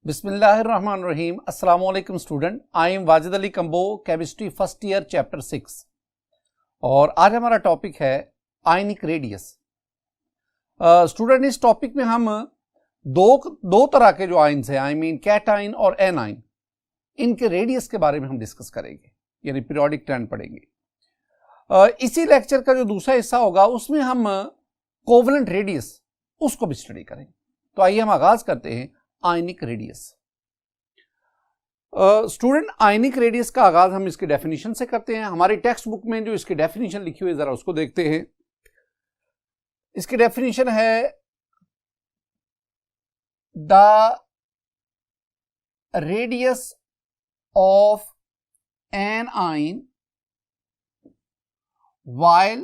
बिस्मिल्लाहिर्रहमानिर्रहीम। अस्सलाम वालेकुम student, I am Wajid Ali combo, chemistry first year chapter 6 और आज हमारा टॉपिक है आयनिक रेडियस। स्टूडेंट इस टॉपिक में हम दो तरह के जो आयन्स हैं, आई मीन कैटाइन और एनाइन, इनके रेडियस के बारे में हम डिस्कस करेंगे, यानी पीरियोडिक ट्रेंड पढ़ेंगे। इसी लेक्चर का जो दूसरा हिस्सा होगा उसमें हम कोवलेंट रेडियस उसको भी स्टडी करेंगे। तो आइए हम आगाज करते हैं ionic radius. Student ionic radius का आगाज हम इसके डेफिनेशन से करते हैं। हमारी टेक्स्ट बुक में जो इसकी डेफिनेशन लिखी हुई है जरा उसको देखते हैं। इसकी डेफिनेशन है the radius of N ion while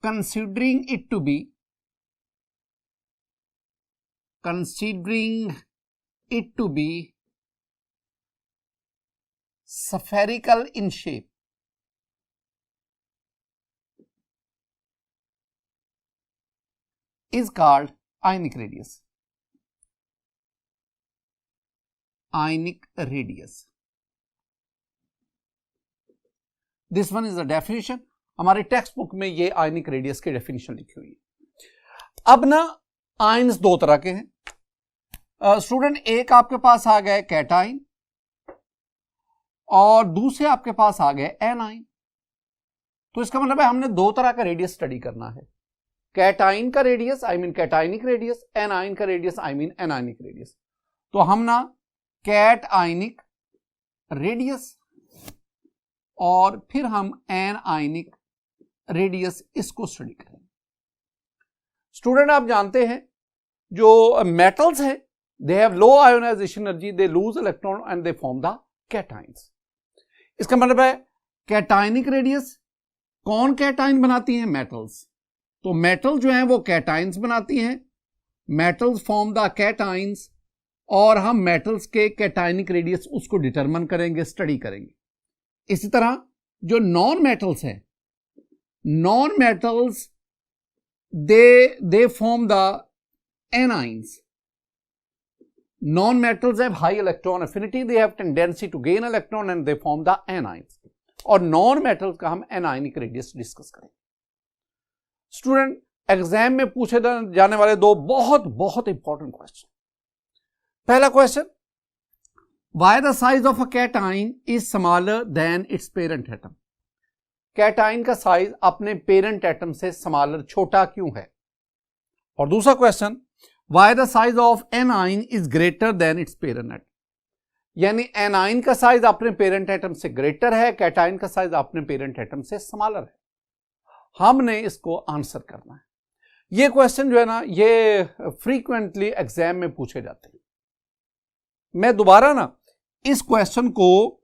considering it to be spherical in shape is called ionic radius. Ionic radius. This one is the definition. हमारे टेक्स्ट बुक में ये आयनिक रेडियस की डेफिनेशन लिखी हुई है। अब ना आयन्स दो तरह के हैं स्टूडेंट, एक आपके पास आ गए कैटाइन और दूसरे आपके पास आ गए एनाइन। तो इसका मतलब है हमने दो तरह का रेडियस स्टडी करना है। कैटाइन का radius I mean cationic radius, anion का radius I mean anionic radius. तो हम ना कैट आयनिक रेडियस और फिर हम एन आयनिक रेडियस इसको स्टडी करेंगे। स्टूडेंट आप जानते हैं जो मेटल्स हैं they have low ionisation energy, they lose electron and they form the cations. इसका मतलब है कैटाइनिक रेडियस कौन कैटाइन बनाती हैं? मेटल्स। तो मेटल जो है वो कैटाइंस बनाती हैं, मेटल्स फॉर्म द कैटाइंस और हम मेटल्स के कैटाइनिक रेडियस उसको डिटरमिन करेंगे, स्टडी करेंगे। इसी तरह जो नॉन मेटल्स हैं, non metals they form the anions. Non metals have high electron affinity, they have tendency to gain electron and they form the anions. और नॉन मेटल्स का हम एनाइनिक रेडियस डिस्कस करेंगे। Student exam में पूछे जाने वाले दो बहुत बहुत इंपॉर्टेंट क्वेश्चन। पहला question, Why the size of a cation is smaller than its parent atom? Cation का साइज अपने पेरेंट एटम से स्मॉलर छोटा क्यों है? और दूसरा question, Why the size of anion is greater than its parent atom? यानी एनाइन का साइज अपने पेरेंट एटम से ग्रेटर है, कैटाइन का साइज अपने पेरेंट एटम से स्मॉलर है। हमने इसको आंसर करना है। ये क्वेश्चन जो है ना ये फ्रीक्वेंटली एग्जाम में पूछे जाते हैं। मैं दोबारा ना इस क्वेश्चन को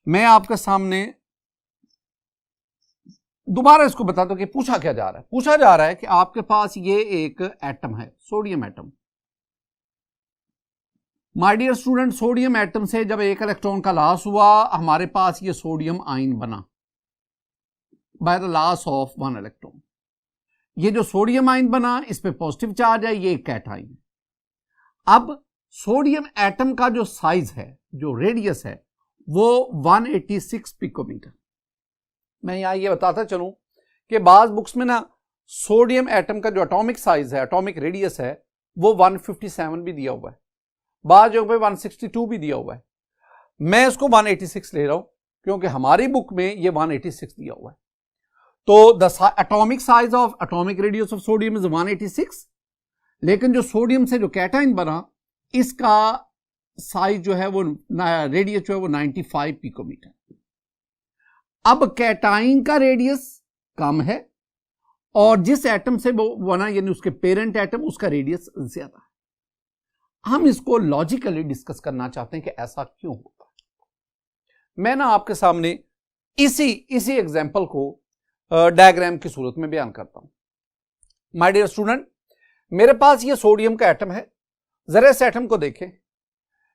मैं आपके सामने दोबारा इसको बताता हूं कि पूछा क्या जा रहा है। पूछा जा रहा है कि आपके पास ये एक एटम है, sodium atom. My dear student, sodium atom से जब एक इलेक्ट्रॉन का लॉस हुआ हमारे पास ये सोडियम आयन बना by the loss of one electron. ये जो सोडियम आयन बना इस पे पॉजिटिव चार्ज है, ये कैटाइन है। अब सोडियम एटम का जो साइज है, जो रेडियस है, वो 186 पिकोमीटर। मैं यहां ये बताता चलूं कि बाज बुक्स में ना सोडियम एटम का जो एटॉमिक साइज है, एटॉमिक रेडियस है, वो 157 भी दिया हुआ है, बाज जगह पे 162 भी दिया हुआ है। मैं इसको 186 ले रहा हूं क्योंकि हमारी बुक में ये 186 दिया हुआ है। तो the atomic size of atomic radius of sodium is 186, लेकिन जो सोडियम से जो कैटाइन बना इसका साइज जो है वो रेडियस जो है वो 95 पिकोमीटर। अब कैटाइन का रेडियस कम है और जिस एटम से वो बना यानी उसके पेरेंट एटम उसका रेडियस ज्यादा है। हम इसको लॉजिकली डिस्कस करना चाहते हैं कि ऐसा क्यों होता है। मैं ना आपके सामने इसी एग्जांपल को डायग्राम की सूरत में बयान करता हूं। माय डियर स्टूडेंट, मेरे पास ये सोडियम का एटम है। जरा इस एटम को देखें।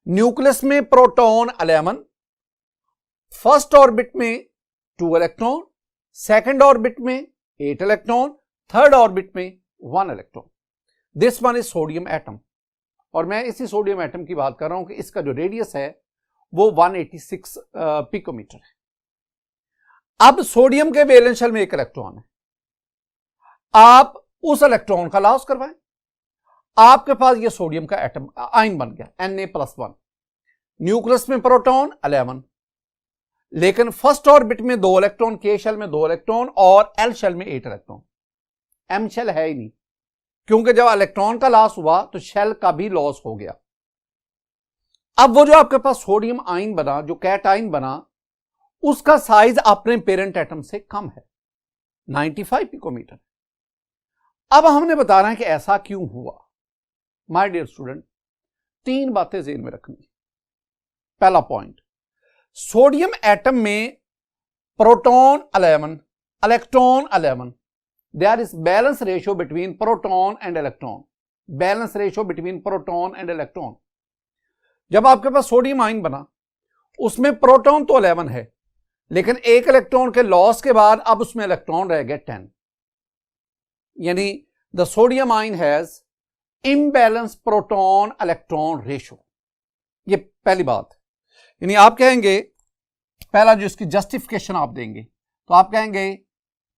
न्यूक्लियस में प्रोटॉन 11, फर्स्ट ऑर्बिट में 2 इलेक्ट्रॉन, सेकंड ऑर्बिट में 8 इलेक्ट्रॉन, थर्ड ऑर्बिट में 1 electron. This one is sodium atom. और मैं इसी सोडियम एटम की बात कर रहा हूं कि इसका जो रेडियस है वो 186 पिकोमीटर है। अब सोडियम के वैलेंस शेल में एक इलेक्ट्रॉन है, आप उस इलेक्ट्रॉन का लॉस करवाएं, आपके पास ये सोडियम का एटम आयन बन गया Na+1। न्यूक्लियस में प्रोटॉन 11, लेकिन फर्स्ट ऑर्बिट में 2 इलेक्ट्रॉन, के शेल में 2 इलेक्ट्रॉन और एल शेल में 8 इलेक्ट्रॉन। एम शेल है ही नहीं, क्योंकि जब इलेक्ट्रॉन का लॉस हुआ तो शेल का भी लॉस हो गया। अब वो जो आपके पास सोडियम आयन बना, जो कैटायन बना, उसका साइज अपने पेरेंट एटम से कम है, 95 पिकोमीटर। अब हमने बताना है कि ऐसा क्यों हुआ। माय डियर स्टूडेंट, 3 बातें ज़हन में रखनी। पहला पॉइंट, सोडियम एटम में proton 11, electron 11, there is balance ratio between proton and electron, balance ratio between proton and electron. जब आपके पास सोडियम आयन बना, उसमें प्रोटॉन तो 11 है, लेकिन एक इलेक्ट्रॉन के लॉस के बाद अब उसमें इलेक्ट्रॉन रह गए 10, यानी the sodium ion has imbalance proton electron ratio. ये पहली बात, यानी आप कहेंगे, पहला जो इसकी जस्टिफिकेशन आप देंगे तो आप कहेंगे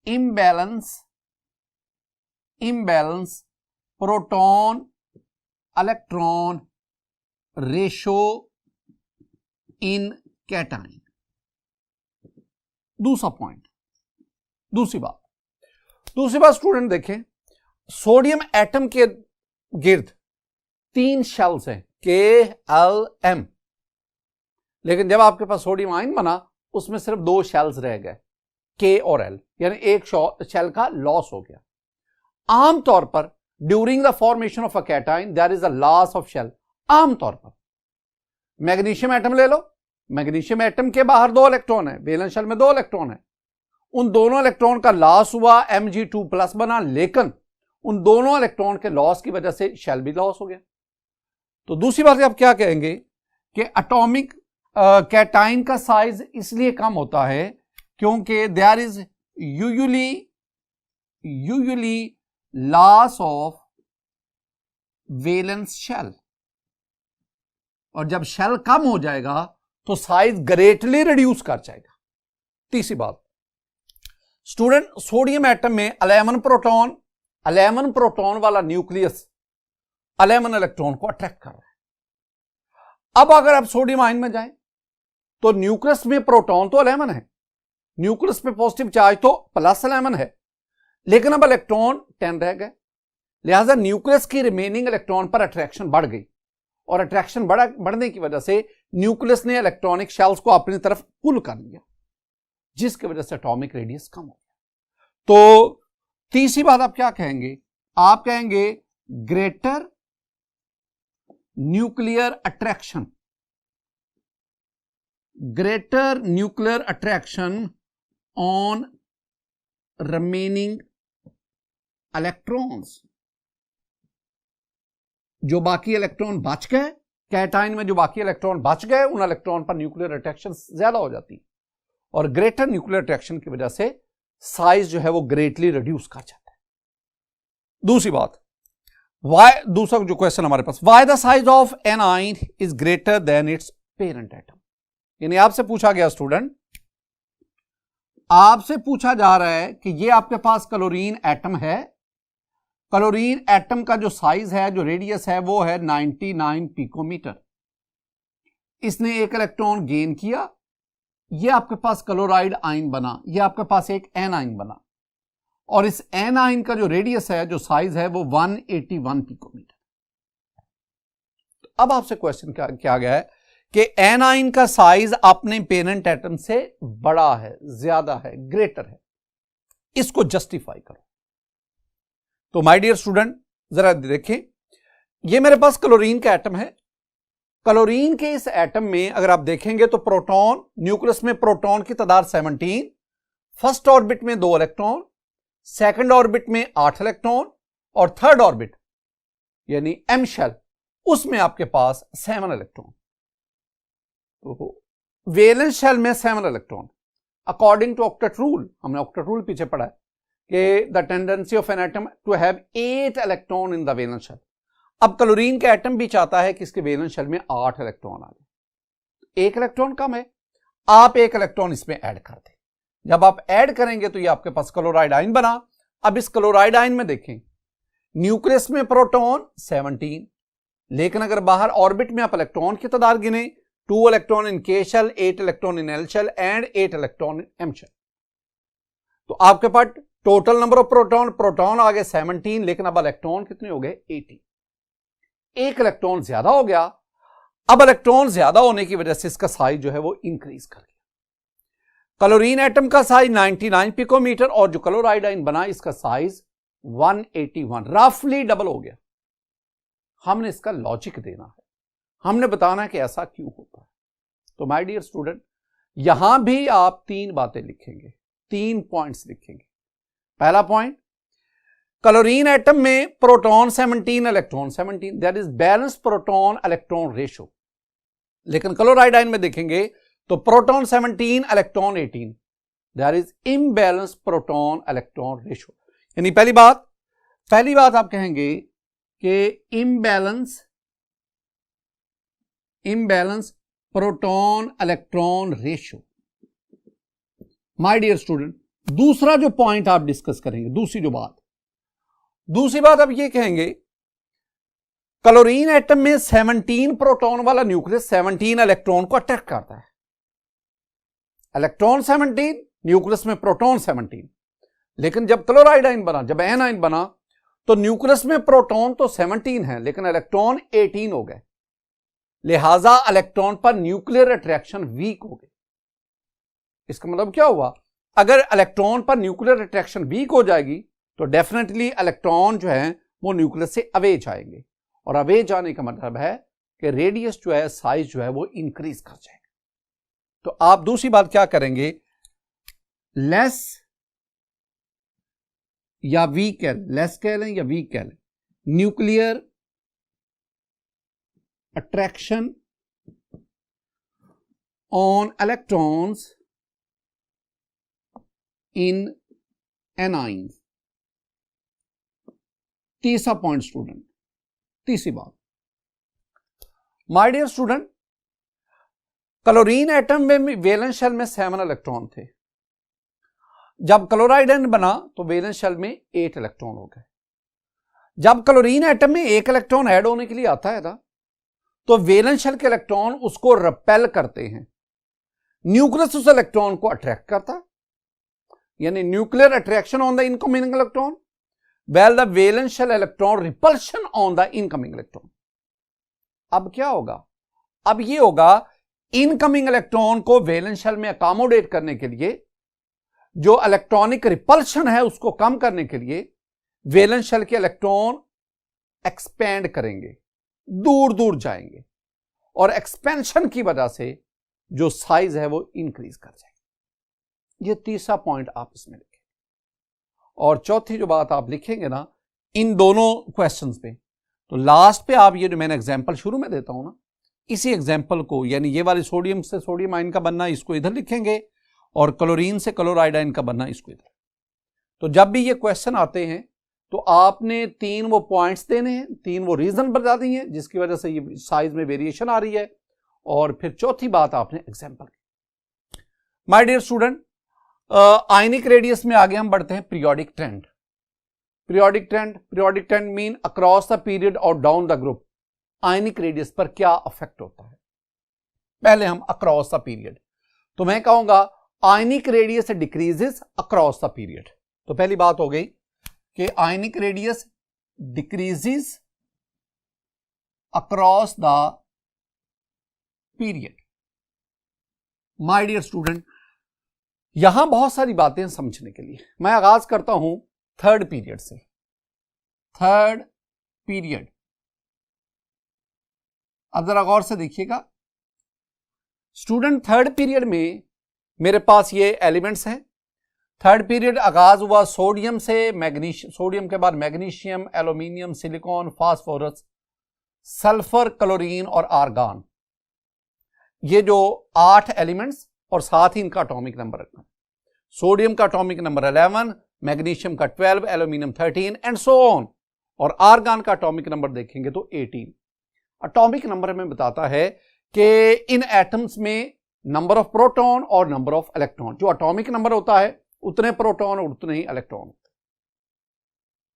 imbalance proton electron ratio in cation. दूसरा पॉइंट, दूसरी बात स्टूडेंट देखें, सोडियम एटम के गिर्द 3 शेल्स हैं, KLM, लेकिन जब आपके पास सोडियम आयन बना उसमें सिर्फ 2 शेल्स रह गए, K और L, यानी एक शेल का लॉस हो गया। आमतौर पर during the formation of a cation there is a loss of shell. आमतौर पर मैग्नीशियम एटम ले लो, मैग्नीशियम एटम के बाहर 2 इलेक्ट्रॉन है, वैलेंस शेल में 2 इलेक्ट्रॉन है, उन दोनों इलेक्ट्रॉन का लॉस हुआ, Mg2+ बना, लेकिन उन दोनों इलेक्ट्रॉन के लॉस की वजह से शेल भी लॉस हो गया। तो दूसरी बात आप क्या कहेंगे कि एटॉमिक कैटायन का साइज इसलिए कम होता है क्योंकि there is usually loss of valence shell, और जब शेल कम हो जाएगा तो साइज ग्रेटली रिड्यूस कर जाएगा। तीसरी बात स्टूडेंट, सोडियम एटम में 11 प्रोटॉन वाला न्यूक्लियस 11 इलेक्ट्रॉन को अट्रैक्ट कर रहा है। अब अगर आप सोडियम आयन में जाएं तो न्यूक्लियस में प्रोटॉन तो 11 है, न्यूक्लियस पे पॉजिटिव चार्ज तो +11 है, लेकिन अब इलेक्ट्रॉन 10 रह गए, लिहाजा न्यूक्लियस की रिमेनिंग इलेक्ट्रॉन पर अट्रैक्शन बढ़ गई, और अट्रैक्शन बढ़ने की वजह से न्यूक्लियस ने इलेक्ट्रॉनिक शेल्स को अपनी तरफ पुल कर लिया, जिसकी वजह से एटॉमिक रेडियस कम हो गया। तो तीसरी बात आप क्या कहेंगे, आप कहेंगे greater nuclear attraction on remaining electrons. जो बाकी इलेक्ट्रॉन बच गए कैटायन में, जो बाकी इलेक्ट्रॉन बच गए, उन इलेक्ट्रॉन पर न्यूक्लियर अट्रैक्शन ज्यादा हो जाती है, और ग्रेटर न्यूक्लियर अट्रैक्शन की वजह से साइज जो है वो ग्रेटली रिड्यूस कर जाता है। दूसरी बात, दूसरा जो क्वेश्चन हमारे पास, why the size of an ion is greater than its parent atom. यानी आपसे पूछा गया स्टूडेंट, आपसे पूछा जा रहा है कि ये आपके पास क्लोरीन एटम है, क्लोरीन एटम का जो साइज है, जो रेडियस है, वो है 99 पिकोमीटर। इसने एक इलेक्ट्रॉन गेन किया, ये आपके पास क्लोराइड आयन बना, ये आपके पास एक एन आयन बना, और इस एन आयन का जो रेडियस है, जो साइज है, वो 181 पिकोमीटर। अब आपसे क्वेश्चन क्या गया है कि एन आयन का साइज अपने पेरेंट एटम से बड़ा है, ज्यादा है, ग्रेटर है, इसको जस्टिफाई करो। तो माय डियर स्टूडेंट जरा देखें, ये मेरे पास क्लोरीन का एटम है, क्लोरीन के इस एटम में अगर आप देखेंगे तो प्रोटॉन, न्यूक्लियस में प्रोटॉन की तादाद 17, फर्स्ट ऑर्बिट में 2 इलेक्ट्रॉन, सेकंड ऑर्बिट में 8 इलेक्ट्रॉन, और थर्ड ऑर्बिट यानी एम शेल, उसमें आपके पास 7 इलेक्ट्रॉन। तो वैलेंस शेल में 7 electron. According to octet rule, हमने ऑक्टेट रूल पीछे पढ़ा है कि the tendency of an atom to have 8 electron in the valence shell. अब क्लोरीन का एटम भी चाहता है कि इसके वैलेंस शेल में 8 इलेक्ट्रॉन आ जाए, 1 इलेक्ट्रॉन कम है, आप 1 इलेक्ट्रॉन इसमें ऐड कर दें। जब आप ऐड करेंगे तो ये आपके पास क्लोराइड आयन बना। अब इस क्लोराइड आयन में देखें, न्यूक्लियस में प्रोटॉन 17, लेकिन अगर बाहर ऑर्बिट में आप इलेक्ट्रॉन की तादाद गिने, 2 electron in K shell, 8 electron in L shell and 8 electron in M shell. तो आपके पास टोटल नंबर ऑफ प्रोटॉन आ गए 17, लेकिन अब इलेक्ट्रॉन कितने हो गए 18, 1 इलेक्ट्रॉन ज्यादा हो गया। अब इलेक्ट्रॉन ज्यादा होने की वजह से इसका साइज जो है वो इंक्रीज कर गया। क्लोरीन एटम का साइज 99 पिकोमीटर और जो क्लोराइड आयन बना इसका साइज 181, रफली डबल हो गया। हमने इसका लॉजिक देना है, हमने बताना है कि ऐसा क्यों होता है। तो माय डियर स्टूडेंट, यहां भी आप 3 बातें लिखेंगे, 3 पॉइंट्स लिखेंगे। पहला पॉइंट, क्लोरीन एटम में proton 17 electron 17, that is balance proton electron ratio. लेकिन क्लोराइड आयन में देखेंगे तो proton 17 electron 18, that is imbalance proton electron ratio. यानी पहली बात आप कहेंगे कि imbalance proton electron ratio. My dear student, दूसरा जो पॉइंट आप डिस्कस करेंगे, दूसरी बात आप ये कहेंगे, क्लोरीन एटम में 17 प्रोटॉन वाला न्यूक्लियस 17 इलेक्ट्रॉन को अट्रैक्ट करता है। इलेक्ट्रॉन 17, न्यूक्लियस में प्रोटॉन 17, लेकिन जब क्लोराइड आयन बना, जब एन आयन बना, तो न्यूक्लियस में प्रोटॉन तो 17 है लेकिन इलेक्ट्रॉन 18 हो गए, लिहाजा इलेक्ट्रॉन पर न्यूक्लियर अट्रैक्शन वीक हो गई। इसका मतलब क्या हुआ, अगर इलेक्ट्रॉन पर न्यूक्लियर अट्रैक्शन वीक हो जाएगी तो डेफिनेटली इलेक्ट्रॉन जो है वो न्यूक्लियस से अवे जाएंगे, और अवे जाने का मतलब है कि रेडियस जो है, साइज जो है वो इंक्रीज कर जाएगा। तो आप दूसरी बात क्या करेंगे, लेस या वीक कह लें या वीक कह लें, nuclear attraction on electrons in anions. तीसरा पॉइंट स्टूडेंट, तीसरी बात, my dear student, chlorine atom में वैलेंस शेल में 7 इलेक्ट्रॉन थे। जब क्लोराइड आयन बना तो वैलेंस शेल में 8 इलेक्ट्रॉन हो गए। जब क्लोरीन एटम में 1 इलेक्ट्रॉन ऐड होने के लिए आता है ना, तो वैलेंस शेल के इलेक्ट्रॉन उसको रिपेल करते हैं, न्यूक्लियस उस इलेक्ट्रॉन को अट्रैक्ट करता है, यानी nuclear attraction on the incoming electron, well the valence shell electron repulsion on the incoming electron. अब क्या होगा, अब ये होगा, इनकमिंग इलेक्ट्रॉन को वैलेंस शेल में अकोमोडेट करने के लिए, जो इलेक्ट्रॉनिक रिपल्शन है उसको कम करने के लिए वैलेंस शेल के इलेक्ट्रॉन एक्सपेंड करेंगे, दूर दूर जाएंगे, और एक्सपेंशन की वजह से जो साइज है वो इंक्रीज कर जाएगी। ये तीसरा पॉइंट आप इसमें लिखें। और चौथी जो बात आप लिखेंगे ना इन दोनों क्वेश्चंस पे, तो लास्ट पे आप ये जो मैंने एग्जांपल शुरू में देता हूं ना, इसी एग्जांपल को, यानी ये वाली सोडियम से सोडियम आयन का बनना, इसको इधर लिखेंगे, और क्लोरीन से क्लोराइड आयन का बनना इसको इधर। तो जब भी ये क्वेश्चन आते हैं तो आपने 3 वो पॉइंट्स देने हैं, 3 वो रीजन बता दी हैं जिसकी वजह से ये साइज में वेरिएशन आ रही है, और फिर चौथी बात आपने एग्जांपल की। My dear student, ionic radius में आगे हम बढ़ते हैं periodic trend. Periodic trend mean across the period और down the group ionic radius पर क्या अफेक्ट होता है। पहले हम अक्रॉस द पीरियड, तो मैं कहूंगा ionic radius decreases across the period. तो पहली बात हो गई कि ionic radius decreases across the period. My dear student, यहां बहुत सारी बातें समझने के लिए मैं आगाज करता हूं थर्ड पीरियड से। थर्ड पीरियड, अब जरा गौर से देखिएगा स्टूडेंट, थर्ड पीरियड में मेरे पास ये एलिमेंट्स हैं। थर्ड पीरियड आगाज हुआ सोडियम से, मैग्नीशियम, सोडियम के बाद magnesium, aluminium, silicon, phosphorus, sulphur, chlorine और आर्गन। ये जो 8 एलिमेंट्स, और साथ ही इनका एटॉमिक नंबर रखना। सोडियम का एटॉमिक नंबर 11, मैग्नीशियम का 12, एल्यूमिनियम 13 एंड सो ऑन। और आर्गन का एटॉमिक नंबर देखेंगे तो 18। एटॉमिक नंबर हमें बताता है कि इन एटम्स में नंबर ऑफ प्रोटॉन और नंबर ऑफ इलेक्ट्रॉन, जो एटॉमिक नंबर होता है उतने प्रोटॉन और उतने ही इलेक्ट्रॉन होते हैं।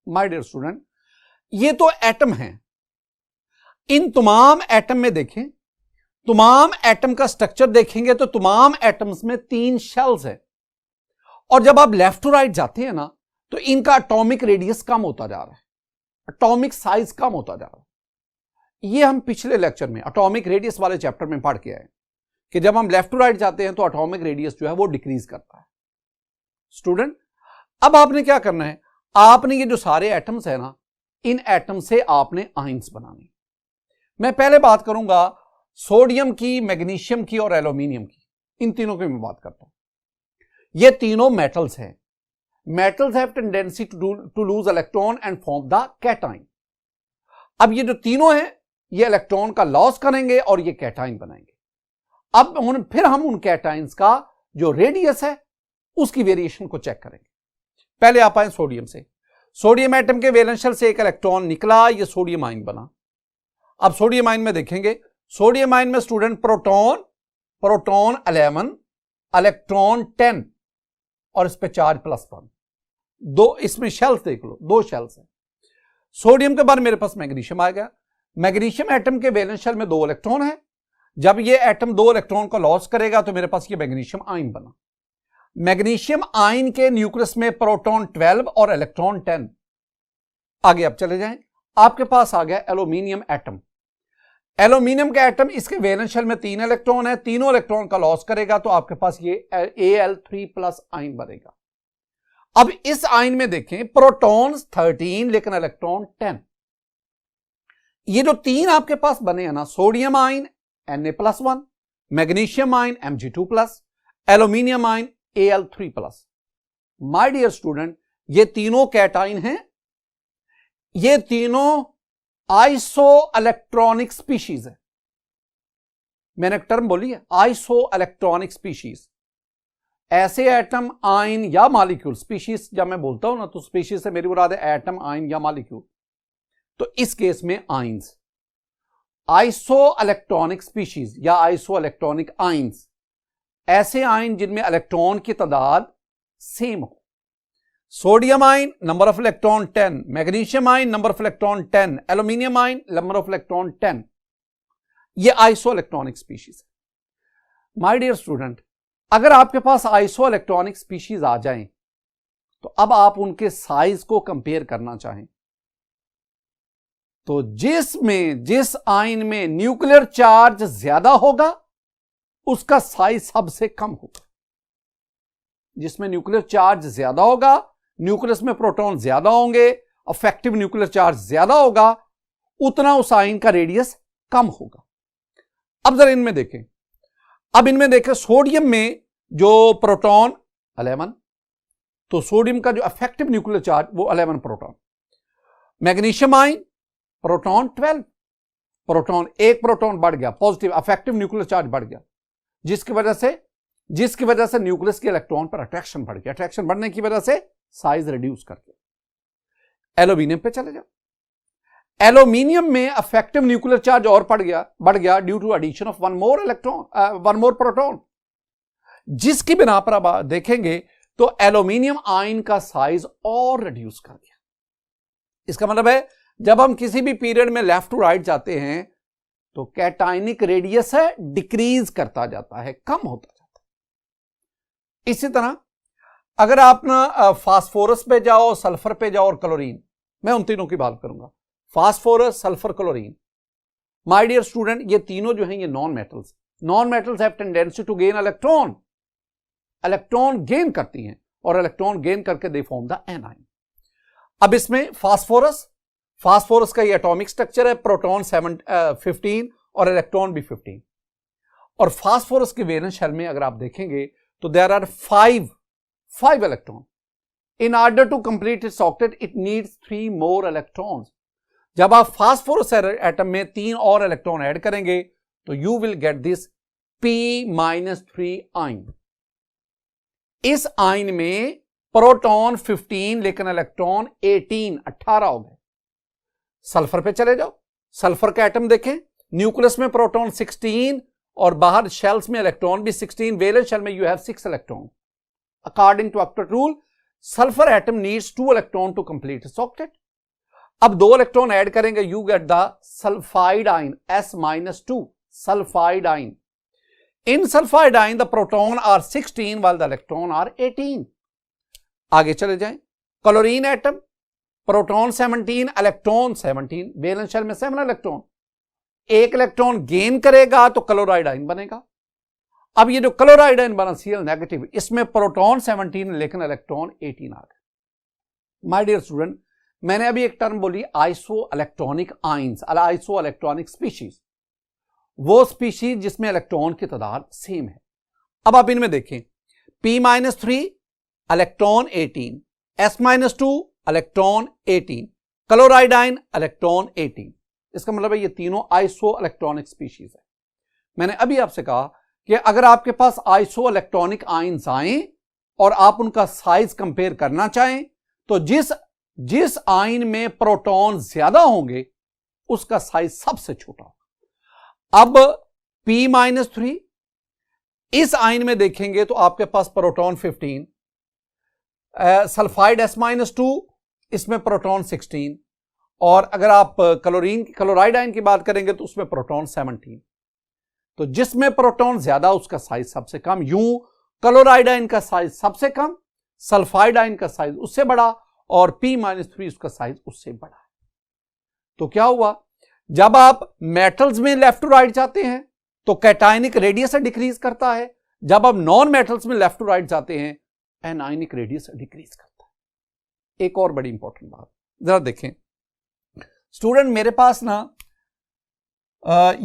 माय डियर स्टूडेंट, ये तो एटम हैं। इन तमाम एटम में देखें, तमाम एटम का स्ट्रक्चर देखेंगे तो तमाम एटम्स में 3 शेल्स है, और जब आप लेफ्ट टू राइट जाते हैं ना तो इनका एटॉमिक रेडियस कम होता जा रहा है, एटॉमिक साइज कम होता जा रहा है। ये हम पिछले लेक्चर में एटॉमिक रेडियस वाले चैप्टर में पढ़ के आए कि जब हम लेफ्ट टू राइट जाते हैं तो एटॉमिक रेडियस जो है वो डिक्रीज करता है। स्टूडेंट, अब आपने क्या करना है, आपने ये जो सारे एटम्स है ना, इन एटम से आपने आयंस बनाने। मैं पहले बात करूंगा सोडियम की, मैग्नीशियम की और एल्यूमिनियम की, इन तीनों की मैं बात करता हूं। ये तीनों मेटल्स हैं। Metals have tendency to lose electron and form the cation. अब ये जो तीनों हैं ये इलेक्ट्रॉन का लॉस करेंगे और ये कैटाइन बनाएंगे। अब फिर हम उन कैटाइंस का जो रेडियस है उसकी वेरिएशन को चेक करेंगे। पहले आप आए सोडियम से। सोडियम एटम के वैलेंस शेल से एक इलेक्ट्रॉन निकला, ये सोडियम आयन बना। अब सोडियम आयन में देखेंगे, सोडियम आयन में स्टूडेंट प्रोटॉन 11, इलेक्ट्रॉन 10 और इस पे चार्ज +1। दो इसमें शेल्स देख लो, 2 शेल्स हैं। सोडियम के बाद मेरे पास मैग्नीशियम आ गया। मैग्नीशियम एटम के वैलेंस शेल में 2 इलेक्ट्रॉन है। जब ये एटम 2 इलेक्ट्रॉन को लॉस करेगा तो मेरे पास ये मैग्नीशियम आयन बना। मैग्नीशियम आयन के न्यूक्लियस में प्रोटॉन 12 और इलेक्ट्रॉन 10। आगे अब चले जाएं, आपके पास आ गया एल्यूमिनियम एटम। एल्यूमिनियम का एटम, इसके वैलेंस शेल में 3 इलेक्ट्रॉन है, तीनों इलेक्ट्रॉन का लॉस करेगा तो आपके पास ये Al3+ आयन बनेगा। अब इस आयन में देखें, प्रोटॉन्स 13 लेकिन इलेक्ट्रॉन 10। ये जो 3 आपके पास बने हैं ना, sodium ion Na+1, magnesium ion Mg2+, aluminium ion Al3+। My dear student, ये तीनों कैटाइन हैं। ये तीनों आइसो इलेक्ट्रॉनिक स्पीशीज है। मैंने एक टर्म बोली है, आइसो इलेक्ट्रॉनिक स्पीशीज। ऐसे एटम, आयन या मॉलिक्यूल, स्पीशीज जब मैं बोलता हूं ना तो स्पीशीज से मेरी मुराद है एटम, आयन या मॉलिक्यूल। तो इस केस में आयंस, आइसो इलेक्ट्रॉनिक स्पीशीज या आइसो इलेक्ट्रॉनिक आयंस, ऐसे आयन जिनमें इलेक्ट्रॉन की तादाद सेम हो। Sodium ion number of electron 10, magnesium ion number of electron 10, aluminium ion number of electron 10। ये आइसो इलेक्ट्रॉनिक स्पीशीज है। माय डियर स्टूडेंट, अगर आपके पास आइसो इलेक्ट्रॉनिक स्पीशीज आ जाएं तो अब आप उनके साइज को कंपेयर करना चाहें तो जिस आयन में न्यूक्लियर चार्ज ज्यादा होगा उसका साइज सबसे कम होगा। जिसमें न्यूक्लियर चार्ज ज्यादा होगा, न्यूक्लियस में प्रोटॉन ज्यादा होंगे, इफेक्टिव न्यूक्लियर चार्ज ज्यादा होगा, उतना उस आयन का रेडियस कम होगा। अब जरा इनमें देखें, अब इनमें देखें सोडियम में जो प्रोटॉन 11, तो सोडियम का जो इफेक्टिव न्यूक्लियर चार्ज वो 11 प्रोटॉन। मैग्नीशियम आयन प्रोटॉन 12, एक प्रोटॉन बढ़ गया, पॉजिटिव इफेक्टिव न्यूक्लियर चार्ज बढ़ गया, जिसकी वजह से न्यूक्लियस के इलेक्ट्रॉन पर अट्रैक्शन बढ़ गया। अट्रैक्शन बढ़ने की वजह से साइज रिड्यूस करके एल्यूमिनियम पे चले जाओ। एल्यूमिनियम में इफेक्टिव न्यूक्लियर चार्ज और बढ़ गया due to addition of one more proton, जिसकी बिना पर अब देखेंगे तो एल्यूमिनियम आयन का साइज और रिड्यूस कर दिया। इसका मतलब है जब हम किसी भी पीरियड में लेफ्ट टू राइट जाते हैं तो कैटाइनिक रेडियस है डिक्रीज करता जाता है, कम होता जाता है। इसी तरह अगर आप ना फास्फोरस पे जाओ, सल्फर पे जाओ और क्लोरीन, मैं उन तीनों की बात करूंगा, phosphorus, sulphur, chlorine. My dear student, ये तीनों जो हैं ये non metals have tendency to gain electron gain करती हैं और इलेक्ट्रॉन गेन करके दे फॉर्म द एनाइन। अब इसमें फास्फोरस का ये एटॉमिक स्ट्रक्चर है, प्रोटॉन 15 और इलेक्ट्रॉन भी 15। और फास्फोरस के वैलेंस शेल में अगर आप देखेंगे तो there are 5 electron. In order to complete its octet it needs 3 more electrons. जब आप फास्फोरस एटम में 3 और इलेक्ट्रॉन ऐड करेंगे तो you will get this P-3 ion. इस आयन में प्रोटॉन 15 लेकिन इलेक्ट्रॉन 18 हो गए। सल्फर पे चले जाओ, सल्फर का एटम देखें, न्यूक्लियस में प्रोटॉन 16 और बाहर शेल्स में इलेक्ट्रॉन भी 16, वैलेंस शेल में you have 6 electron. According to octet rule sulphur atom needs 2 electron to complete its octet. अब 2 इलेक्ट्रॉन ऐड करेंगे, you get the sulphide ion S-2 sulphide ion. In sulphide ion the proton are 16 while the electron are 18। आगे चले जाएं, chlorine atom proton 17 electron 17, valence shell में 7 electron, 1 electron gain करेगा तो chloride ion बनेगा। अब ये जो क्लोराइड आयन बना Cl नेगेटिव, इसमें प्रोटॉन 17 लेकिन इलेक्ट्रॉन 18 आ गए। माय डियर स्टूडेंट, मैंने अभी एक टर्म बोली iso electronic ions, iso electronic species, वो स्पीशीज जिसमें इलेक्ट्रॉन की तादाद सेम है। अब आप इनमें देखें, P-3 electron 18, S-2 electron 18, chloride ion electron 18। इसका मतलब है ये तीनों आइसो इलेक्ट्रॉनिक स्पीशीज है। मैंने अभी आपसे कहा कि अगर आपके पास आइसो इलेक्ट्रॉनिक आयंस आए और आप उनका साइज कंपेयर करना चाहें तो जिस आयन में प्रोटॉन ज्यादा होंगे उसका साइज सबसे छोटा होगा। अब P-3 इस आयन में देखेंगे तो आपके पास प्रोटॉन 15, सल्फाइड S-2 इसमें प्रोटॉन 16, और अगर आप क्लोराइड आयन की बात करेंगे तो उसमें प्रोटॉन 17। तो जिसमें प्रोटॉन ज्यादा उसका साइज सबसे कम। यूं क्लोराइड आयन का साइज सबसे कम, सल्फाइड आयन का साइज उससे बड़ा, और P-3 उसका साइज उससे बड़ा है। तो क्या हुआ, जब आप मेटल्स में लेफ्ट टू राइट जाते हैं तो कैटायनिक रेडियस डिक्रीज करता है, जब आप नॉन मेटल्स में लेफ्ट टू राइट जाते हैं एनायनिक रेडियस डिक्रीज करता है। एक और बड़ी इंपॉर्टेंट बात जरा देखें स्टूडेंट, मेरे पास ना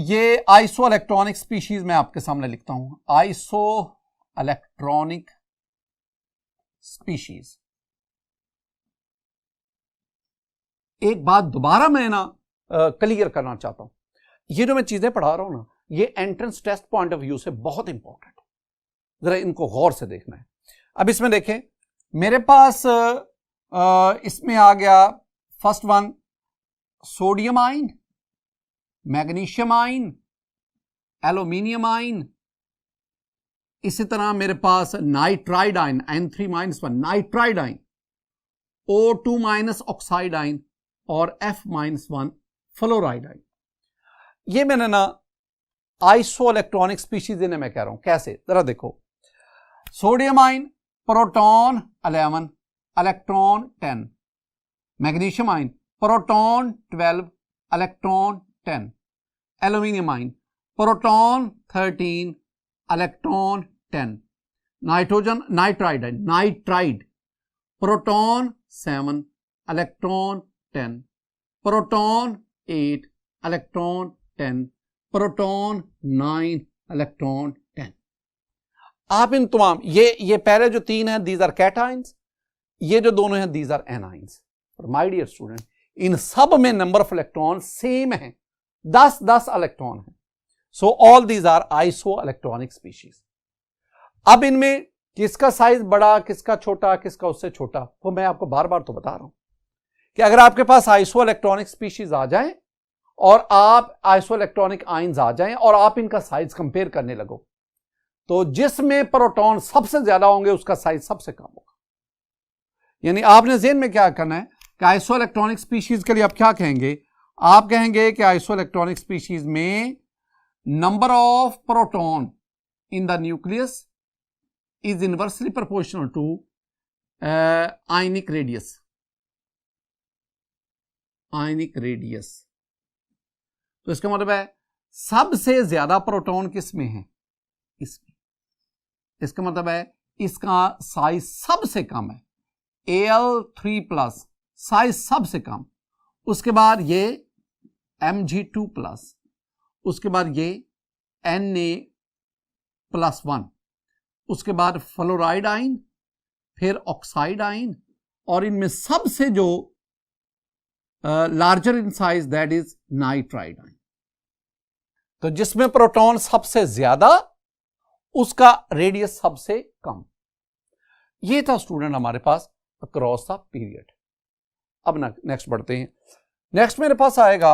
ये आइसो इलेक्ट्रॉनिक स्पीशीज मैं आपके सामने लिखता हूं, आइसो इलेक्ट्रॉनिक स्पीशीज। एक बात दोबारा मैं ना क्लियर करना चाहता हूं, ये जो मैं चीजें पढ़ा रहा हूं ना, ये entrance test point of view से बहुत इंपॉर्टेंट है, जरा इनको गौर से देखना है। अब इसमें देखें, मेरे पास इसमें आ गया first one sodium ion, magnesium ion, aluminium ion, इसी तरह मेरे पास nitride ion N3-1 nitride ion, O2- oxide ion और F-1 फ्लोराइड आयन। ये मैंने ना आइसो इलेक्ट्रॉनिक स्पीशीज इन्हें मैं कह रहा हूं। कैसे, जरा देखो, sodium ion proton 11 electron 10, magnesium ion proton 12 electron 10, aluminium ion proton 13 electron 10, nitride ion nitride proton 7 electron 10, proton 8 electron 10, proton 9 electron 10। आप इन तमाम ये पहले जो तीन हैं दीज आर कैटायंस, ये जो दोनों हैं these are anions. My dear student, इन सब में नंबर ऑफ इलेक्ट्रॉन सेम है, 10-10 इलेक्ट्रॉन है। So all these are isoelectronic species. अब इनमें किसका साइज बड़ा, किसका छोटा, किसका उससे छोटा, वो मैं आपको बार बार तो बता रहा हूं कि अगर आपके पास आइसो इलेक्ट्रॉनिक स्पीशीज आ जाएं और आप आइसो इलेक्ट्रॉनिक आयंस आ जाएं और आप इनका साइज कंपेयर करने लगो तो जिसमें प्रोटॉन सबसे ज्यादा होंगे उसका साइज सबसे कम होगा। यानी आपने ज़हन में क्या करना है कि आइसो इलेक्ट्रॉनिक स्पीशीज के लिए आप क्या कहेंगे, आप कहेंगे कि आइसो इलेक्ट्रॉनिक स्पीशीज में number of proton in the nucleus is inversely proportional to ionic radius. Ionic radius, तो इसका मतलब है सबसे ज्यादा प्रोटॉन किस में है, इसमें। इसका मतलब है इसका साइज सबसे कम है, Al3+, साइज सबसे कम। उसके बाद ये Mg2+, उसके बाद ये Na+1, उसके बाद फ्लोराइड आयन, फिर ऑक्साइड आयन, और इनमें सबसे जो larger in size that is nitride ion. तो जिसमें प्रोटॉन सबसे ज्यादा उसका रेडियस सबसे कम। ये था स्टूडेंट हमारे पास अक्रॉस द पीरियड। अब नेक्स्ट बढ़ते हैं। नेक्स्ट मेरे पास आएगा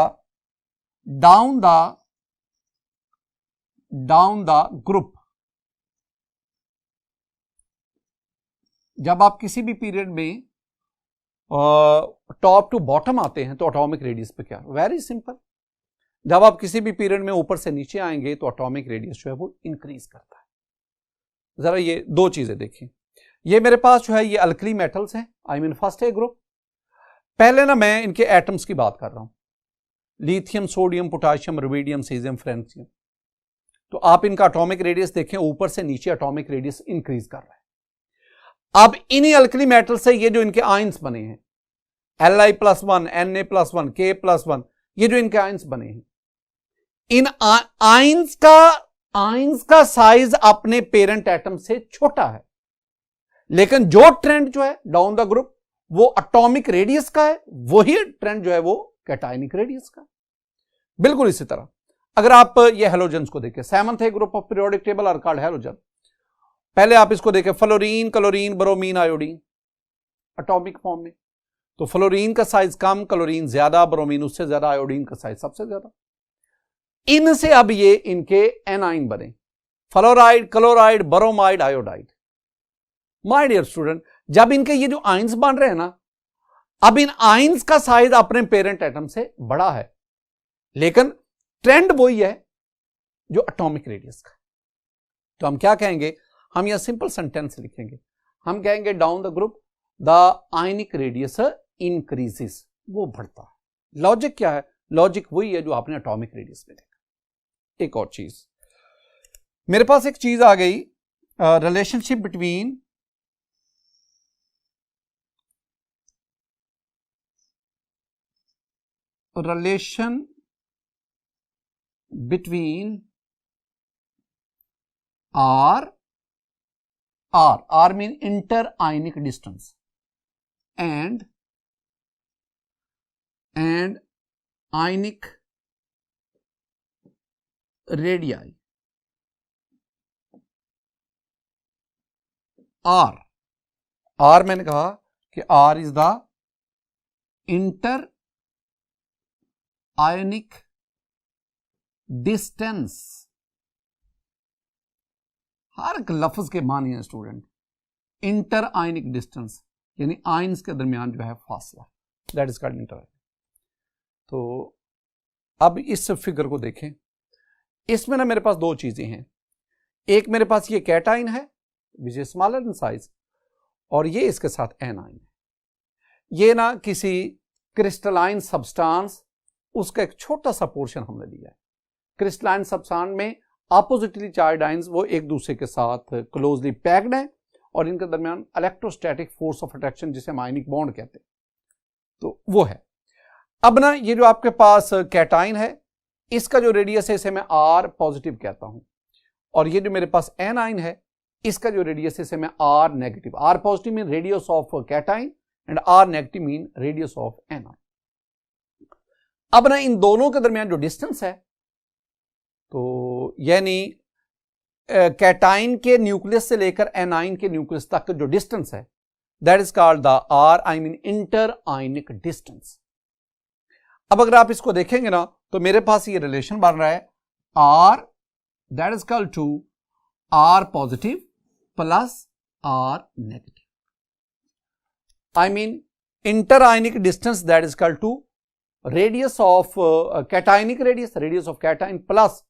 डाउन द ग्रुप। जब आप किसी भी पीरियड में टॉप टू बॉटम आते हैं तो एटॉमिक रेडियस पे क्या, वेरी सिंपल, जब आप किसी भी पीरियड में ऊपर से नीचे आएंगे तो एटॉमिक रेडियस जो है वो इंक्रीज करता है। जरा ये दो चीजें देखिए, ये मेरे पास जो है ये अल्कली मेटल्स हैं, आई मीन फर्स्ट है ग्रुप। पहले ना मैं इनके एटम्स की बात कर रहा हूं, lithium, sodium, potassium, rubidium, caesium, francium. तो आप इनका एटॉमिक रेडियस देखें, ऊपर से नीचे एटॉमिक रेडियस इंक्रीज कर रहा है। अब इन्हीं अल्कली मेटल से ये जो इनके आयंस बने हैं, Li+1, Na+1, K+1, ये जो इनके आयंस बने हैं, इन आयंस का साइज अपने पेरेंट एटम से छोटा है, लेकिन जो ट्रेंड जो है डाउन द ग्रुप वो एटॉमिक रेडियस का है, वही ट्रेंड जो है वो कैटायनिक रेडियस का। बिल्कुल इसी तरह अगर आप ये हेलोजेंस को देखें, सेवंथ है group of periodic table are called halogen. पहले आप इसको देखें, fluorine, chlorine, bromine, iodine, atomic form में। तो फ्लोरीन का साइज कम, क्लोरीन ज्यादा, ब्रोमीन उससे ज्यादा, आयोडीन का साइज सबसे ज्यादा। इनसे अब ये इनके एनाइन बने, fluoride, chloride, bromide, iodide. My dear student, जब इनके ये जो आयंस बन रहे हैं ना, अब इन आयंस का साइज अपने पेरेंट एटम से बड़ा है, लेकिन ट्रेंड वही है जो एटॉमिक रेडियस का। तो हम क्या कहेंगे, हम यह सिंपल सेंटेंस लिखेंगे, हम कहेंगे down the group the ionic radius increases, वो बढ़ता है। लॉजिक क्या है, लॉजिक वही है जो आपने एटॉमिक रेडियस में देखा। एक और चीज मेरे पास एक चीज आ गई, relationship between R mean inter-ionic distance and ionic radii। R मैंने कहा कि R is the inter ionic distance. हर एक लफ्ज के मानी है स्टूडेंट, इंटर आयनिक डिस्टेंस यानी आयंस के दरमियान जो है फासला, दैट इज कॉल्ड इंटर। तो अब इस फिगर को देखें, इसमें ना मेरे पास दो चीजें हैं, एक मेरे पास ये कैटाइन है which is smaller in size, और ये इसके साथ एनाइन है। ये ना किसी क्रिस्टलाइन सब्सटेंस, उसका एक छोटा सा पोर्शन हमने लिया है। क्रिस्टलाइन सब्सटेंस में अपोजिटली चार्ज आयंस वो एक दूसरे के साथ क्लोजली पैक्ड हैं और इनके दरमियान इलेक्ट्रोस्टैटिक फोर्स ऑफ अट्रैक्शन जिसे हम आयनिक बॉन्ड कहते हैं, तो वो है। अब ना ये जो आपके पास कैटाइन है, इसका जो रेडियस है इसे मैं R पॉजिटिव कहता हूं, और ये जो मेरे पास एनाइन है इसका जो रेडियस है इसे मैं R negative. R positive mean radius of cation and R negative mean radius of A9. अब ना इन दोनों के दरमियान जो डिस्टेंस है, तो यानी कैटाइन के न्यूक्लियस से लेकर एनाइन के न्यूक्लियस तक जो डिस्टेंस है, that is called the R I mean inter ionic distance. अब अगर आप इसको देखेंगे ना, तो मेरे पास ये रिलेशन बन रहा है R that is called to R positive plus R negative, I mean inter ionic distance that is called to radius of cationic radius, radius of cation plus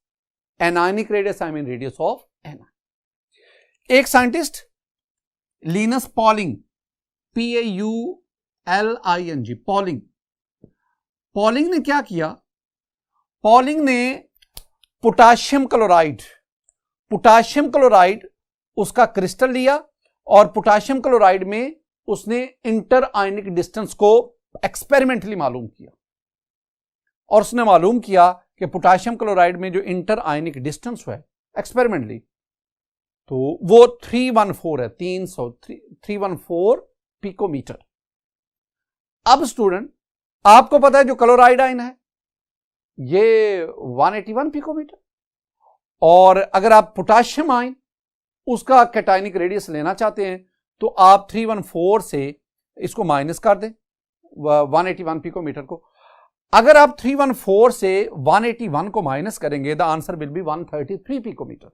anionic radius, I mean radius of anion. एक scientist Linus Pauling, Pauling, Pauling ने क्या किया, polling ने potassium chloride उसका crystal लिया और potassium chloride में उसने इंटर आयनिक डिस्टेंस को एक्सपेरिमेंटली मालूम किया, और उसने मालूम किया कि पोटाशियम क्लोराइड में जो इंटर आयनिक डिस्टेंस है एक्सपेरिमेंटली, तो वो 314 है, 314 पिकोमीटर। अब स्टूडेंट आपको पता है जो क्लोराइड आयन है ये 181 पिकोमीटर, और अगर आप पोटाशियम आयन उसका कैटाइनिक रेडियस लेना चाहते हैं तो आप 314 से इसको माइनस कर दें 181 पिकोमीटर को। अगर आप 314 से 181 को माइनस करेंगे the answer will be 133 picometre.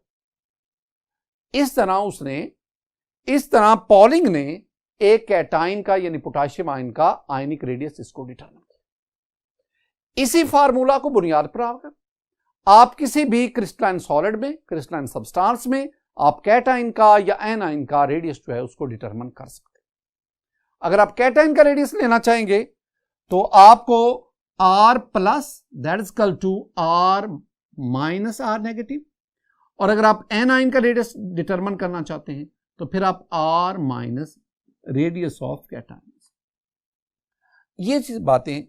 इस तरह पॉलिंग ने एक कैटाइन का यानी पोटेशियम आयन का आयनिक रेडियस इसको डिटरमिन किया। इसी फार्मूला को बुनियाद पर आकर आप किसी भी क्रिस्टलाइन सॉलिड में, क्रिस्टलाइन सबस्टांस में आप कैटाइन का या एनाइन का रेडियस जो है उसको डिटरमिन कर सकते हैं। अगर आप कैटाइन का रेडियस लेना चाहेंगे तो आपको R plus that is equal to R minus R negative, और अगर आप एनाइन का रेडियस डिटरमिन करना चाहते हैं तो फिर आप R minus radius of cation. ये चीज बातें,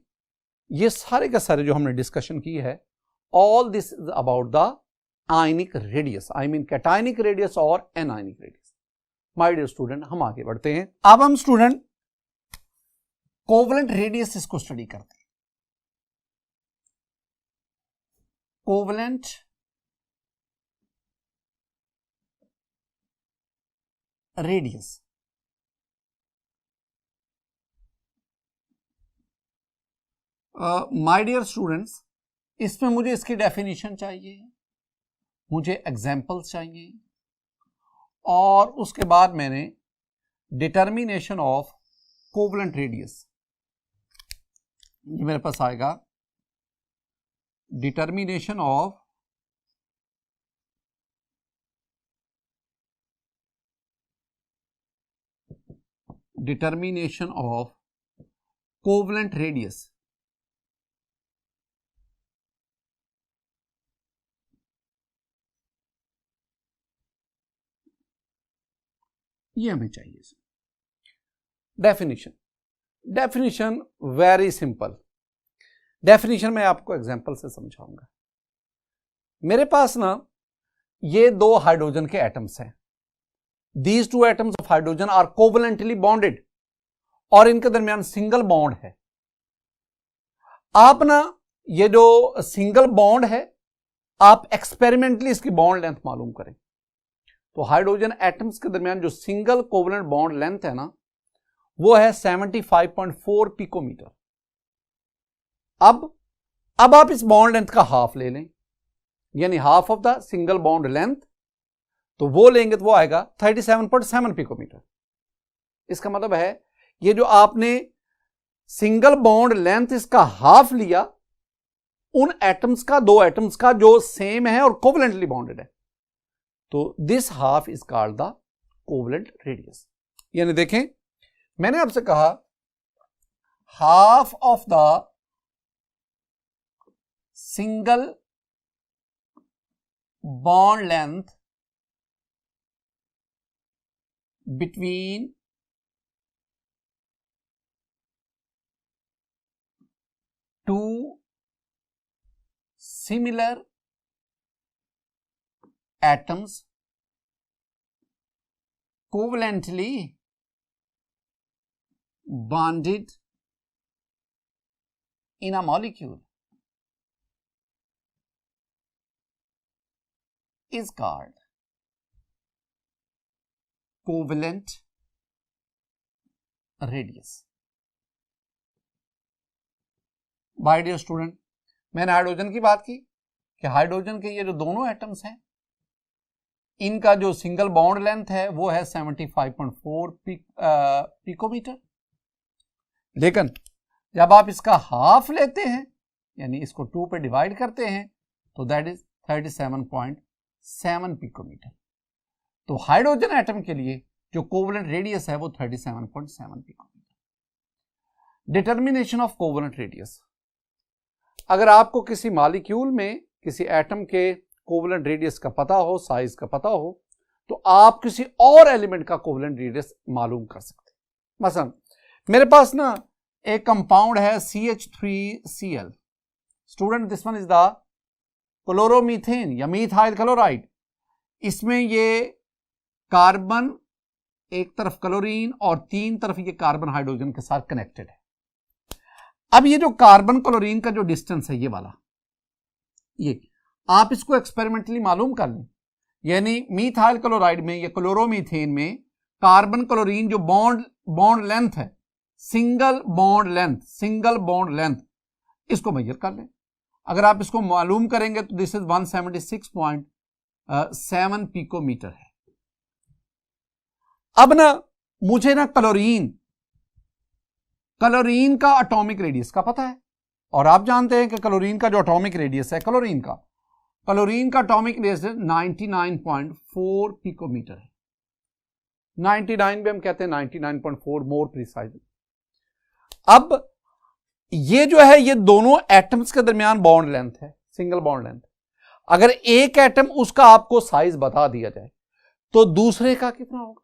ये सारे का सारे जो हमने डिस्कशन की है, all this is about the ionic radius, I mean cationic radius और anionic radius. My dear student, हम आगे बढ़ते हैं। अब हम स्टूडेंट कोवलेंट रेडियस इसको स्टडी करते हैं। Covalent radius my dear students, इसमें मुझे इसकी डेफिनेशन चाहिए, मुझे एग्जाम्पल्स चाहिए, और उसके बाद मैंने डिटर्मिनेशन ऑफ कोवलेंट रेडियस, ये मेरे पास आएगा डिटर्मिनेशन ऑफ कोवलेंट रेडियस। ये हमें चाहिए। Definition very simple. डेफिनेशन मैं आपको एग्जांपल से समझाऊंगा। मेरे पास ना ये दो हाइड्रोजन के एटम्स हैं। These two atoms of hydrogen are covalently bonded और इनके दरमियान सिंगल बॉन्ड है। आप ना ये जो सिंगल बॉन्ड है आप एक्सपेरिमेंटली इसकी बॉन्ड लेंथ मालूम करें। तो हाइड्रोजन एटम्स के दरमियान जो सिंगल कोवलेंट बॉन्ड लेंथ है ना वो है 75.4 पिकोमीटर। अब आप इस बॉन्ड लेंथ का हाफ ले लें, यानी half of the single bond length, तो वो लेंगे तो वो आएगा 37.7 पिकोमीटर। इसका मतलब है ये जो आपने सिंगल बॉन्ड लेंथ इसका हाफ लिया उन एटम्स का, दो एटम्स का जो सेम है और कोवलेंटली बॉन्डेड है, तो this half is called the covalent radius. यानी देखें मैंने आपसे कहा half of the single bond length between two similar atoms covalently bonded in a molecule is called covalent radius. My dear student, मैंने hydrogen की बात की कि हाइड्रोजन के ये जो दोनों एटम्स हैं इनका जो सिंगल बॉन्ड लेंथ है वो है 75.4 पिकोमीटर। लेकिन जब आप इसका हाफ लेते हैं यानी इसको 2 पे डिवाइड करते हैं तो दैट इज 37.7 पिकोमीटर। तो हाइड्रोजन एटम के लिए जो कोवलेंट रेडियस है वो 37.7 picometer. Determination of covalent radius, अगर आपको किसी मॉलिक्यूल में किसी एटम के कोवलेंट रेडियस का पता हो, साइज का पता हो, तो आप किसी और एलिमेंट का कोवलेंट रेडियस मालूम कर सकते हैं। मसलन मेरे पास ना एक कंपाउंड है CH3Cl। Student this one is the chloromethane या मीथाइल क्लोराइड। इसमें ये कार्बन एक तरफ क्लोरीन और 3 तरफ ये कार्बन हाइड्रोजन के साथ कनेक्टेड है। अब ये जो कार्बन क्लोरीन का जो डिस्टेंस है ये वाला, ये आप इसको एक्सपेरिमेंटली मालूम कर लें। यानी मीथाइल क्लोराइड में या क्लोरोमीथेन में कार्बन क्लोरीन जो बॉन्ड लेंथ है, सिंगल बॉन्ड लेंथ इसको मेजर कर लें। अगर आप इसको मालूम करेंगे तो दिस इज 176.7 पिकोमीटर है। अब ना मुझे ना क्लोरीन का एटॉमिक रेडियस का पता है, और आप जानते हैं कि क्लोरीन का जो एटॉमिक रेडियस है, क्लोरीन का एटॉमिक रेडियस 99.4 पिकोमीटर है। 99 भी हम कहते हैं 99.4 मोर प्रिसाइजली। अब ये जो है ये दोनों एटम्स के दरमियान बॉन्ड लेंथ है, सिंगल बॉन्ड लेंथ। अगर एक एटम उसका आपको साइज बता दिया जाए तो दूसरे का कितना होगा?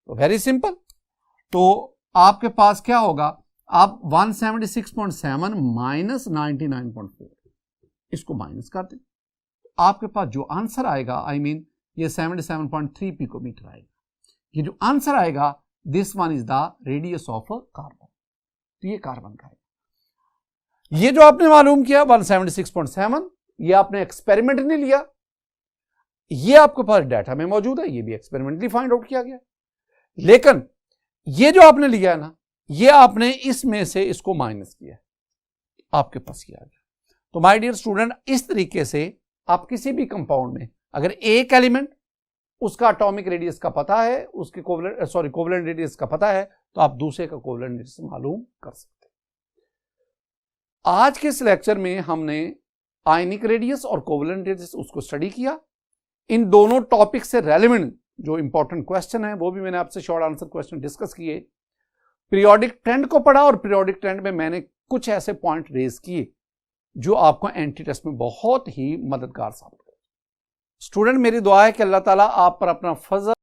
तो वेरी सिंपल, तो आपके पास क्या होगा, आप 176.7 माइनस 99.4 इसको माइनस कर दें, आपके पास जो आंसर आएगा ये 77.3 पिकोमीटर आएगा। ये जो आंसर आएगा this one is the radius of carbon. तो ये कार्बन का है। ये जो आपने मालूम किया 176.7, ये आपने एक्सपेरिमेंट नहीं लिया, ये आपके पास डाटा में मौजूद है, ये भी एक्सपेरिमेंटली फाइंड आउट किया गया। लेकिन ये जो आपने लिया है ना, ये आपने इसमें से इसको माइनस किया, आपके पास किया गया। तो माय डियर स्टूडेंट, इस तरीके से आप किसी भी कंपाउंड में अगर एक एलिमेंट उसका एटॉमिक रेडियस का पता है, उसके कोवलेंट रेडियस का पता है, तो आप दूसरे का कोवलेंट रेडियस मालूम कर सकते हैं। आज के इस लेक्चर में हमने आयनिक रेडियस और कोवलेंट रेडियस उसको स्टडी किया। इन दोनों टॉपिक से रेलेवेंट जो इंपॉर्टेंट क्वेश्चन है वो भी मैंने आपसे शॉर्ट आंसर क्वेश्चन डिस्कस किए। पीरियोडिक ट्रेंड को पढ़ा, और पीरियोडिक ट्रेंड में मैंने कुछ ऐसे पॉइंट रेज किए जो आपको एंटी टेस्ट में बहुत ही मददगार साबित करें। स्टूडेंट, मेरी दुआ है कि अल्लाह ताला आप पर अपना फजल